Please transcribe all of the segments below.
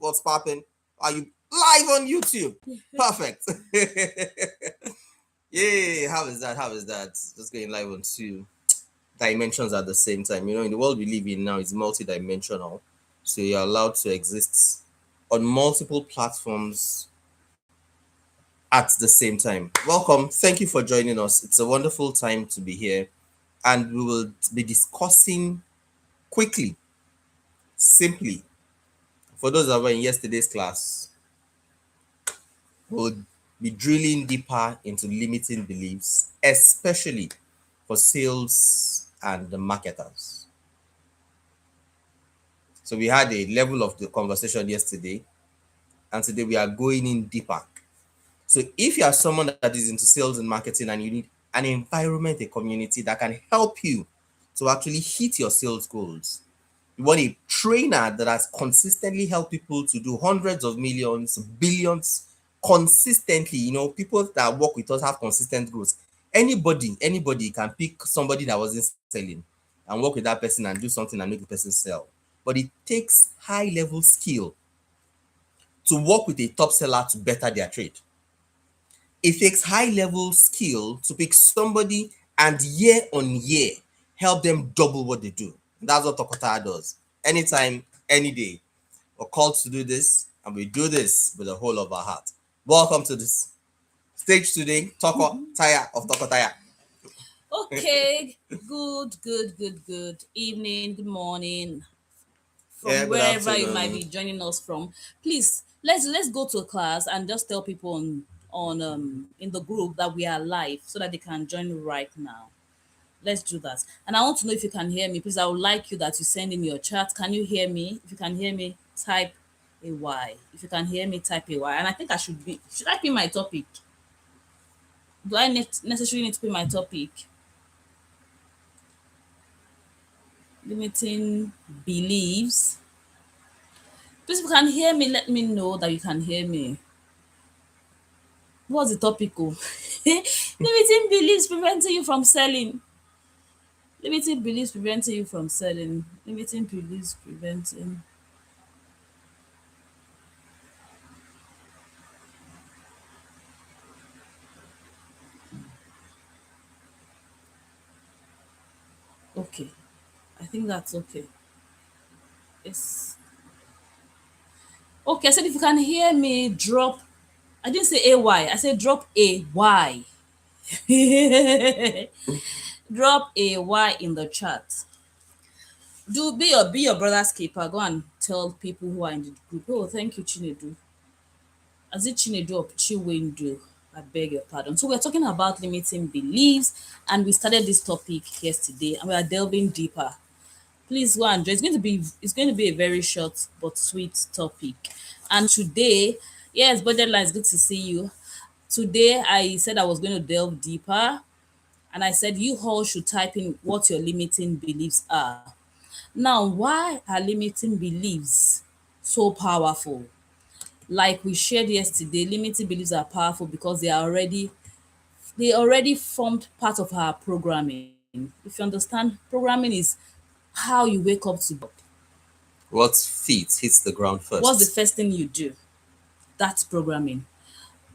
What's popping? Are you live on YouTube? Perfect. Yay! How is that? How is that? Just going live on two dimensions at the same time. You know, in the world we live in now, it's multi-dimensional. So you're allowed to exist on multiple platforms at the same time. Welcome. Thank you for joining us. It's a wonderful time to be here. And we will be discussing quickly, simply. For those that were in yesterday's class, we'll be drilling deeper into limiting beliefs, especially for sales and the marketers. So we had a level of the conversation yesterday, and today we are going in deeper. So if you are someone that is into sales and marketing and you need an environment, a community that can help you to actually hit your sales goals, you want a trainer that has consistently helped people to do hundreds of millions, billions consistently. You know, people that work with us have consistent growth. Anybody can pick somebody that wasn't selling and work with that person and do something and make the person sell. But it takes high level skill to work with a top seller to better their trade. It takes high level skill to pick somebody and year on year help them double what they do. That's what Tokota does. Anytime, any day. We're called to do this, and we do this with the whole of our heart. Welcome to this stage today, Toko Taya of Tokotaya. Okay, good evening, good morning, from Yeah, good wherever you might be afternoon. joining us from. Please let's go to class and just tell people on in the group that we are live so that they can join right now. Let's do that. And I want to know if you can hear me. Please, I would like you that you send in your chat. Can you hear me? If you can hear me, type a Y. If you can hear me, type a Y. And I think should I pin my topic? Do I necessarily need to pin my topic? Limiting beliefs. Please, if you can hear me, let me know that you can hear me. What's the topic? Oh? Limiting beliefs preventing you from selling. Limiting beliefs preventing you from selling. Limiting beliefs preventing. Okay. I think that's okay. It's okay. I said if you can hear me, drop. I didn't say AY. I said drop a Y. Drop a Y in the chat. Do be your brother's keeper. Go and tell people who are in the group. Oh, thank you, Chinedu. As it Chinedu or Chiwendu? I beg your pardon. So we're talking about limiting beliefs, and we started this topic yesterday, and we are delving deeper. Please go and join. It's going to be a very short but sweet topic. And today, yes, Budget Line, it's good to see you. Today I said I was going to delve deeper, and I said you all should type in what your limiting beliefs are. Now, why are limiting beliefs so powerful? Like we shared yesterday, limiting beliefs are powerful because they already formed part of our programming. If you understand, programming is how you wake up to God. What feet hits the ground What's the first? first thing you do? That's programming.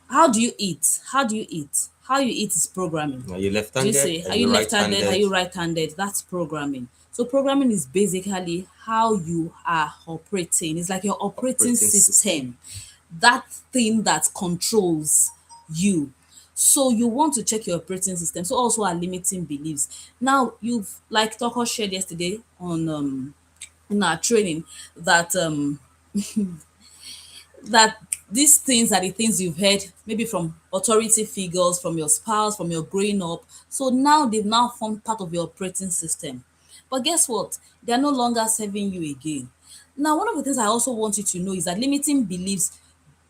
How do you eat? How do you eat? How you eat is programming. Are you Do you left-handed? say, Are are you you left-handed? Are right-handed? you right-handed? That's programming. So programming is basically how you are operating. It's like your operating Operating system. system, that thing that controls you. So you want to check your operating system. So also are limiting beliefs. Now you've like Toko shared yesterday on in our training that that these things are the things you've heard maybe from authority figures, from your spouse, from your growing up. So now they've now formed part of your operating system. But guess what? They are no longer serving you again. Now, one of the things I also want you to know is that limiting beliefs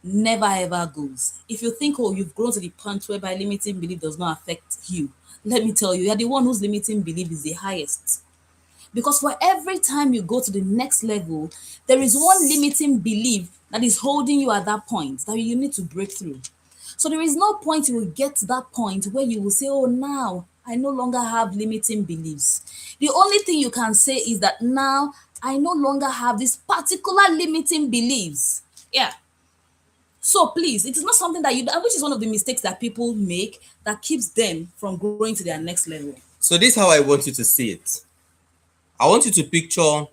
never ever goes. If you think, oh, you've grown to the point whereby limiting belief does not affect you, let me tell you, you're the one whose limiting belief is the highest. Because for every time you go to the next level, there is one It's limiting belief that is holding you at that point that you need to break through. So there is no point you will get to that point where you will say, oh, now I no longer have limiting beliefs. The only thing you can say is that now I no longer have these particular limiting beliefs. Yeah. So please, it is not something that you, which is one of the mistakes that people make that keeps them from growing to their next level. So this is how I want you to see it. I want you to picture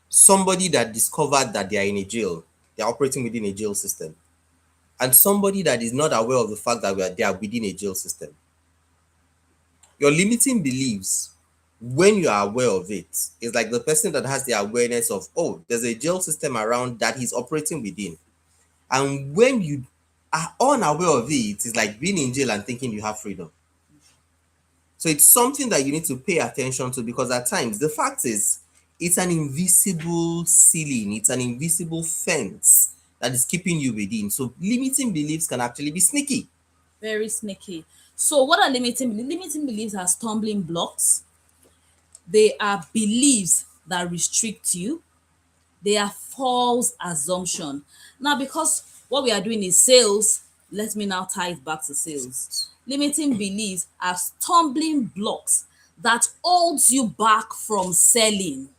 somebody that discovered that they are in a jail. They're operating within a jail system. And somebody that is not aware of the fact that they are within a jail system. Your limiting beliefs, when you are aware of it, is like the person that has the awareness of, oh, there's a jail system around that he's operating within. And when you are unaware of it, it's like being in jail and thinking you have freedom. So it's something that you need to pay attention to, because at times the fact is it's an invisible ceiling, it's an invisible fence that is keeping you within. So limiting beliefs can actually be sneaky. Very sneaky. So what are limiting beliefs? Limiting beliefs are stumbling blocks. They are beliefs that restrict you. They are false assumption. Now, because what we are doing is sales, let me now tie it back to sales. Limiting beliefs are stumbling blocks that holds you back from selling.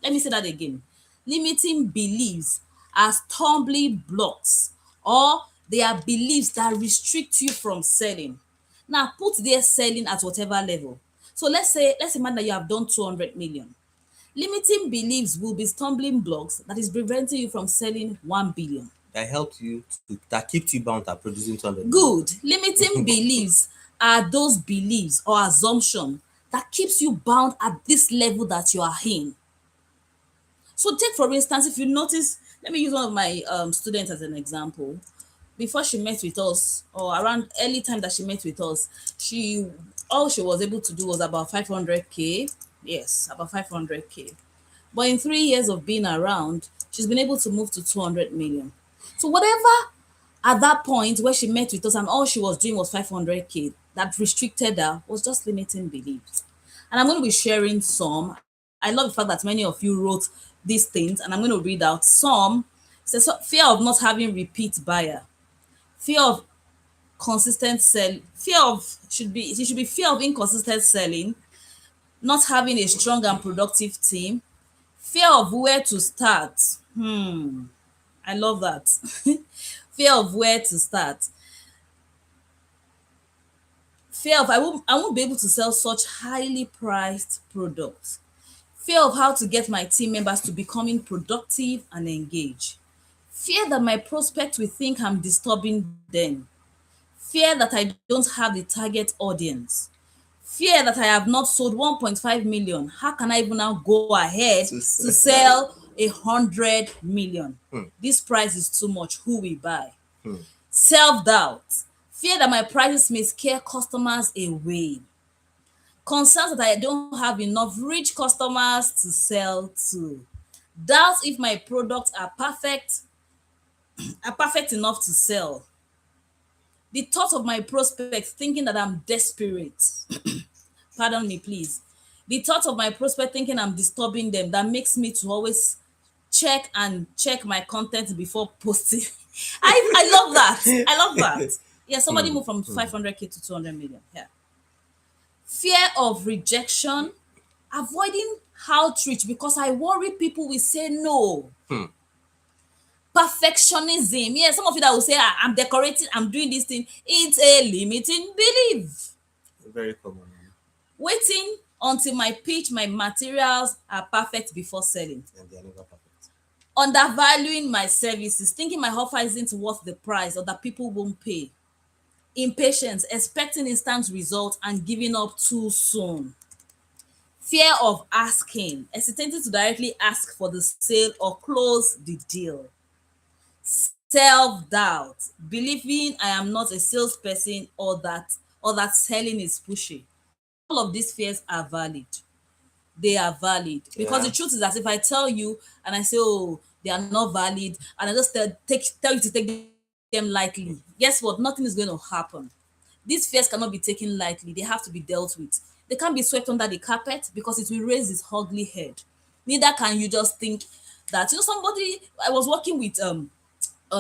Let me say that again. Limiting beliefs are stumbling blocks, or they are beliefs that restrict you from selling. Now put there selling at whatever level. So let's imagine that you have done 200 million. Limiting beliefs will be stumbling blocks that is preventing you from selling 1 billion. That helps you to, that keeps you bound at producing 200 million. Good. Limiting beliefs are those beliefs or assumption that keeps you bound at this level that you are in. So take for instance, if you notice, let me use one of my students as an example. Before she met with us, or around early time that she met with us, she all she was able to do was about 500K. Yes, about 500K. But in 3 years of being around, she's been able to move to 200 million. So whatever at that point where she met with us and all she was doing was 500K, that restricted her was just limiting beliefs. And I'm going to be sharing some. I love the fact that many of you wrote these things, and I'm going to read out some. It says, so, fear of not having repeat buyer, fear of consistent sell, fear of it should be fear of inconsistent selling, not having a strong and productive team, fear of where to start. I love that. Fear of where to start. Fear of I won't be able to sell such highly priced products. Fear of how to get my team members to becoming productive and engaged. Fear that my prospect will think I'm disturbing them. Fear that I don't have the target audience. Fear that I have not sold 1.5 million. How can I even now go ahead To to sell. sell 100 million? This price is too much. Who will buy? Self-doubt. Fear that my prices may scare customers away. Concerns that I don't have enough rich customers to sell to. Doubt if my products are perfect enough to sell. The thought of my prospects thinking that I'm desperate. Pardon me, please. The thought of my prospect thinking I'm disturbing them, that makes me to always check my content before posting. I love that. I love that. Yeah, somebody moved from 500K to 200 million. Yeah. Fear of rejection, avoiding outreach because I worry people will say no. Perfectionism. Yeah, some of you that will say, "Ah, I'm decorating, I'm doing this thing." It's a limiting belief. Very common. Waiting until my materials are perfect before selling. And they are never perfect. Undervaluing my services, thinking my offer isn't worth the price or that people won't pay. Impatience, expecting instant results and giving up too soon. Fear of asking, hesitating to directly ask for the sale or close the deal. Self-doubt, believing I am not a salesperson or that selling is pushy. All of these fears are valid. They are valid because Yeah. the truth is that if I tell you and I say, oh, they are not valid, and I just tell you to take them lightly, guess what? Nothing is going to happen. These fears cannot be taken lightly. They have to be dealt with. They can't be swept under the carpet because it will raise its ugly head. Neither can you just think that, somebody,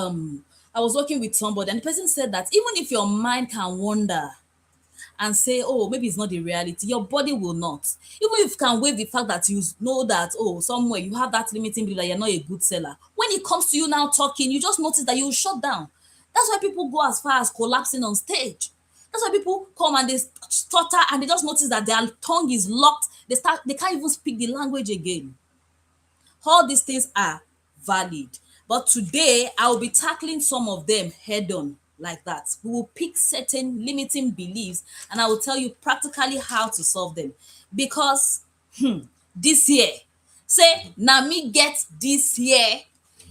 um I was working with somebody, and the person said that even if your mind can wander and say, oh, maybe it's not the reality, your body will not. Even if you can waive the fact that you know that, oh, somewhere you have that limiting belief that you're not a good seller. When it comes to you now talking, you just notice that you will shut down. That's why people go as far as collapsing on stage. That's why people come and they stutter and they just notice that their tongue is locked. They can't even speak the language again. All these things are valid. But today, I will be tackling some of them head on like that. We will pick certain limiting beliefs and I will tell you practically how to solve them. Because this year, say, na me get this year.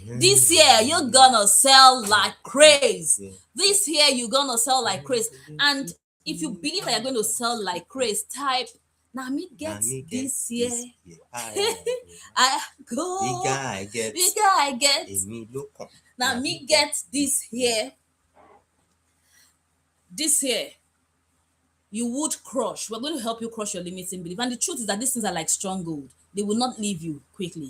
This year, you're gonna sell like craze. Yeah. This year, you're gonna sell like craze. And if you believe that you're going to sell like craze, type, na me Na get me get this year. this year. I go. Bigger I get, Bigger I get. èmi ló kàn. Now me get this here. This here. You would crush. We're going to help you crush your limiting belief. And the truth is that these things are like strong gold. They will not leave you quickly.